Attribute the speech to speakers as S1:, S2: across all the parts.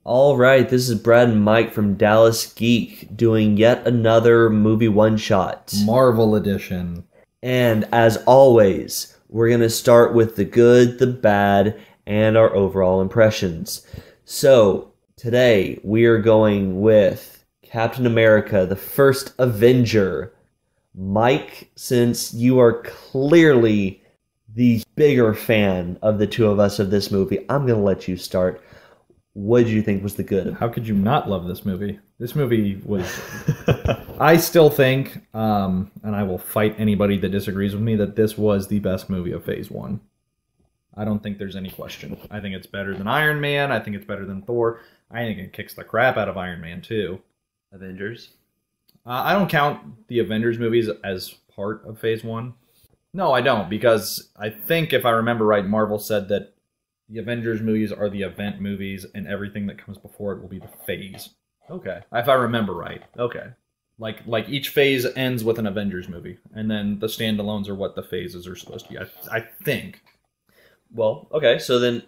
S1: All right, this is Brad and Mike from Dallas Geek doing yet another movie one-shot.
S2: Marvel edition.
S1: And as always, we're going to start with the good, the bad, and our overall impressions. So, today we are going with Captain America, the first Avenger. Mike, since you are clearly the bigger fan of the two of us of this movie, I'm going to let you start. What did you think was the good?
S2: How could you not love this movie? This movie was... I still think, and I will fight anybody that disagrees with me, that this was the best movie of Phase 1. I don't think there's any question. I think it's better than Iron Man. I think it's better than Thor. I think it kicks the crap out of Iron Man 2.
S1: Avengers?
S2: I don't count the Avengers movies as part of Phase 1. No, I don't, because I think, if I remember right, Marvel said that the Avengers movies are the event movies, and everything that comes before it will be the phase.
S1: Okay.
S2: If I remember right.
S1: Okay.
S2: Like each phase ends with an Avengers movie, and then the standalones are what the phases are supposed to be. I think.
S1: Well, okay, so then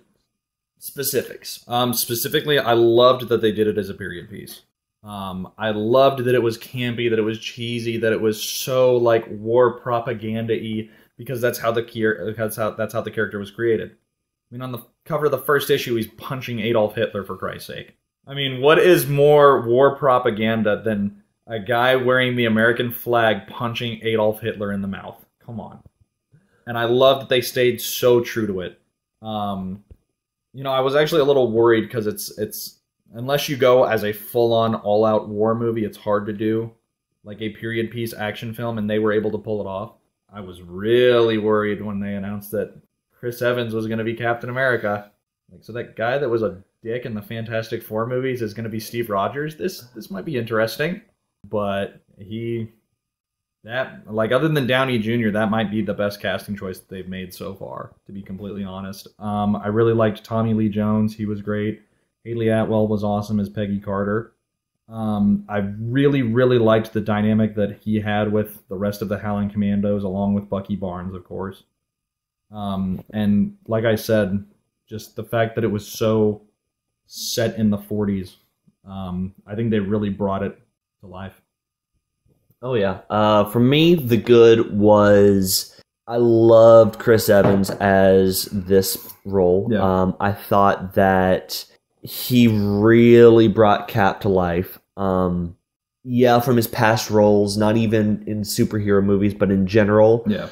S1: specifics.
S2: Specifically, I loved that they did it as a period piece. I loved that it was campy, that it was cheesy, that it was so like war propaganda-y, because that's how the character was created. I mean, on the cover of the first issue, he's punching Adolf Hitler, for Christ's sake. I mean, what is more war propaganda than a guy wearing the American flag punching Adolf Hitler in the mouth? Come on. And I love that they stayed so true to it. You know, I was actually a little worried because it's unless you go as a full-on, all-out war movie, it's hard to do like a period piece action film, and they were able to pull it off. I was really worried when they announced that Chris Evans was going to be Captain America. Like, so that guy that was a dick in the Fantastic Four movies is going to be Steve Rogers. This might be interesting, but other than Downey Jr., that might be the best casting choice that they've made so far, to be completely honest. I really liked Tommy Lee Jones. He was great. Haley Atwell was awesome as Peggy Carter. I really, really liked the dynamic that he had with the rest of the Howling Commandos, along with Bucky Barnes, of course. And like I said, just the fact that it was so set in the 40s, I think they really brought it to life.
S1: Oh, yeah. For me, the good was I loved Chris Evans as this role.
S2: Yeah.
S1: I thought that he really brought Cap to life. Yeah, from his past roles, not even in superhero movies, but in general.
S2: Yeah.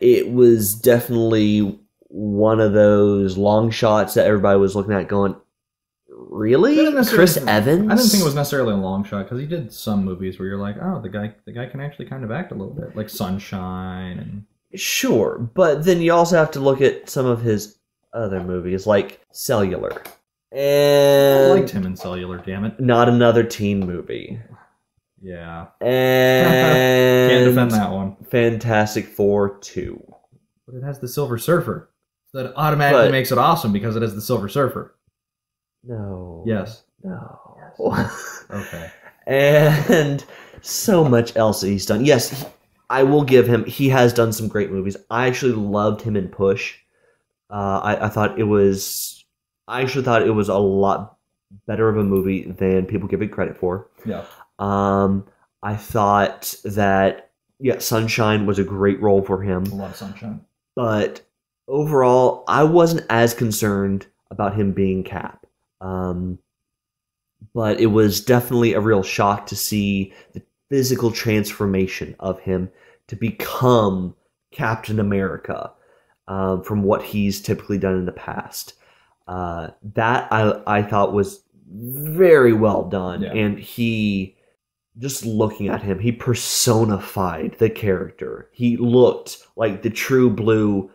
S1: It was definitely one of those long shots that everybody was looking at going, really? Chris Evans?
S2: I didn't think it was necessarily a long shot, because he did some movies where you're like, oh, the guy can actually kind of act a little bit, like Sunshine. And
S1: Sure, but then you also have to look at some of his other movies, like Cellular. And
S2: I liked him in Cellular, damn it.
S1: Not another teen movie.
S2: Yeah.
S1: And
S2: Can't defend that one.
S1: Fantastic Four 2.
S2: But it has the Silver Surfer. So that automatically makes it awesome because it has the Silver Surfer.
S1: No.
S2: Yes.
S1: No.
S2: Yes. Okay.
S1: And so much else that he's done. Yes, I will give him, he has done some great movies. I actually loved him in Push. I actually thought it was a lot better of a movie than people give it credit for.
S2: Yeah.
S1: I thought that, yeah, Sunshine was a great role for him.
S2: A lot of sunshine.
S1: But overall, I wasn't as concerned about him being Cap. But it was definitely a real shock to see the physical transformation of him to become Captain America from what he's typically done in the past. That I thought was very well done.
S2: Yeah.
S1: And he, just looking at him, he personified the character. He looked like the true blue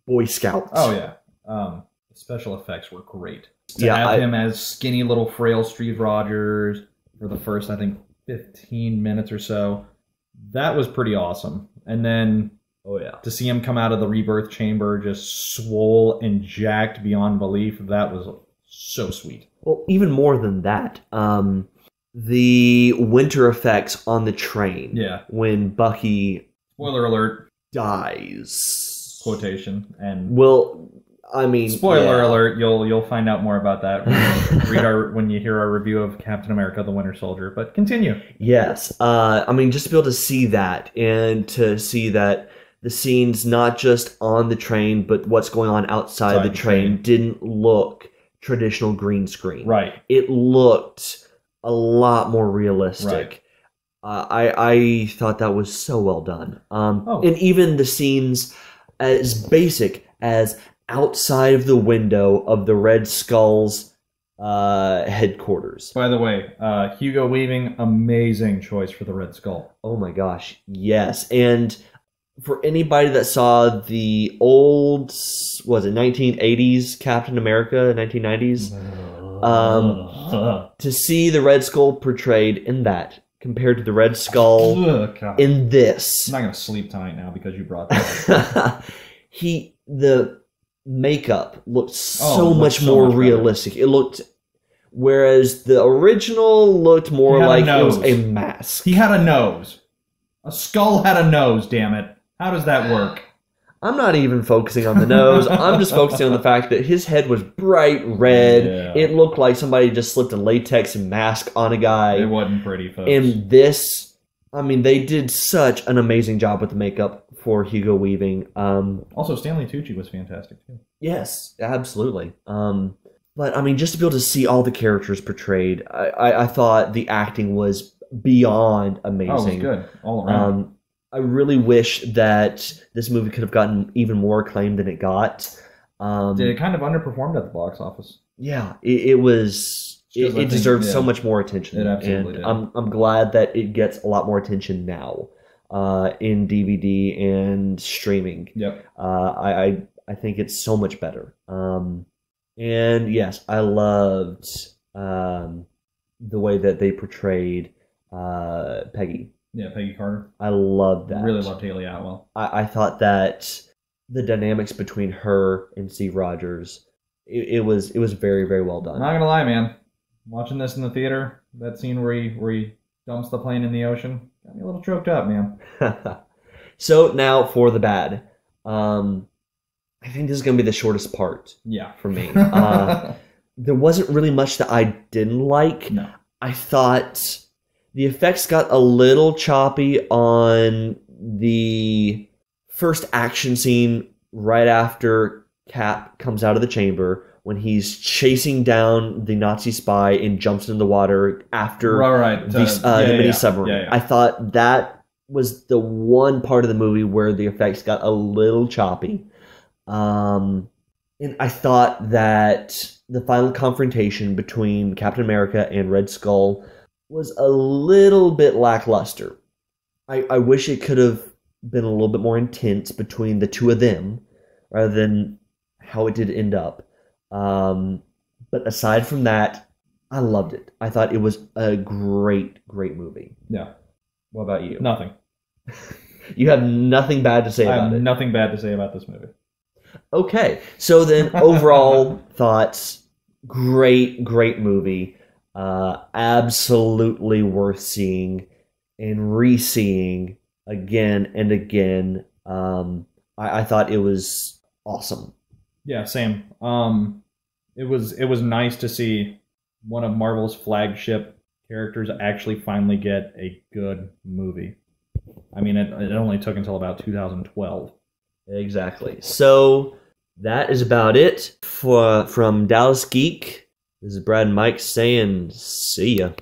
S1: Boy Scout.
S2: Oh, yeah. The special effects were great. To
S1: Yeah,
S2: have him as skinny little frail Steve Rogers for the first, I think, 15 minutes or so, that was pretty awesome. And then
S1: Oh, yeah.
S2: to see him come out of the rebirth chamber just swole and jacked beyond belief, that was so sweet.
S1: Well, even more than that, the winter effects on the train.
S2: Yeah.
S1: When Bucky
S2: Spoiler alert.
S1: dies.
S2: Quotation. And
S1: Well, I mean,
S2: spoiler alert, you'll find out more about that when you hear our review of Captain America: The Winter Soldier. But continue.
S1: Yes. I mean, just to be able to see that and to see that the scenes not just on the train, but what's going on outside the train didn't look traditional green screen.
S2: Right.
S1: It looked a lot more realistic.
S2: Right.
S1: I thought that was so well done. And even the scenes as basic as outside of the window of the Red Skull's headquarters.
S2: By the way, Hugo Weaving, amazing choice for the Red Skull.
S1: Oh my gosh, yes. And for anybody that saw the old, was it 1980s Captain America, 1990s, to see the Red Skull portrayed in that compared to the Red Skull in this.
S2: I'm not going to sleep tonight now because you brought that up.
S1: The makeup looked so much more realistic. Better. It looked, whereas the original looked more like it was a mask.
S2: He had a nose. A skull had a nose, damn it. How does that work?
S1: I'm not even focusing on the nose. I'm just focusing on the fact that his head was bright red. Yeah. It looked like somebody just slipped a latex mask on a guy.
S2: It wasn't pretty, folks.
S1: And this, I mean, they did such an amazing job with the makeup for Hugo Weaving.
S2: Also, Stanley Tucci was fantastic, too.
S1: Yes, absolutely. But, I mean, just to be able to see all the characters portrayed, I thought the acting was beyond amazing.
S2: Oh, it was good all around.
S1: I really wish that this movie could have gotten even more acclaim than it got.
S2: It kind of underperformed at the box office.
S1: Yeah, it was. It deserved so much more attention.
S2: It absolutely did.
S1: I'm glad that it gets a lot more attention now in DVD and streaming.
S2: Yep.
S1: I think it's so much better. And yes, I loved the way that they portrayed Peggy.
S2: Yeah, Peggy Carter.
S1: I loved that.
S2: Really loved Haley Atwell.
S1: I thought that the dynamics between her and Steve Rogers, it was very, very well done.
S2: I'm not gonna lie, man. Watching this in the theater, that scene where he dumps the plane in the ocean, got me a little choked up, man.
S1: So now for the bad. I think this is gonna be the shortest part.
S2: Yeah,
S1: for me. There wasn't really much that I didn't like.
S2: No,
S1: I thought the effects got a little choppy on the first action scene right after Cap comes out of the chamber when he's chasing down the Nazi spy and jumps into the water after the mini submarine.
S2: Yeah.
S1: I thought that was the one part of the movie where the effects got a little choppy. And I thought that the final confrontation between Captain America and Red Skull was a little bit lackluster. I wish it could have been a little bit more intense between the two of them rather than how it did end up. But aside from that, I loved it. I thought it was a great movie.
S2: Yeah.
S1: What about you?
S2: Nothing.
S1: You have nothing bad to say about it?
S2: I have nothing bad to say about this movie.
S1: Okay. So then overall thoughts, great movie. Absolutely worth seeing and re-seeing again and again. I thought it was awesome.
S2: Yeah, same. It was nice to see one of Marvel's flagship characters actually finally get a good movie. I mean, it only took until about 2012.
S1: Exactly. So that is about it from Dallas Geek. This is Brad and Mike saying see ya.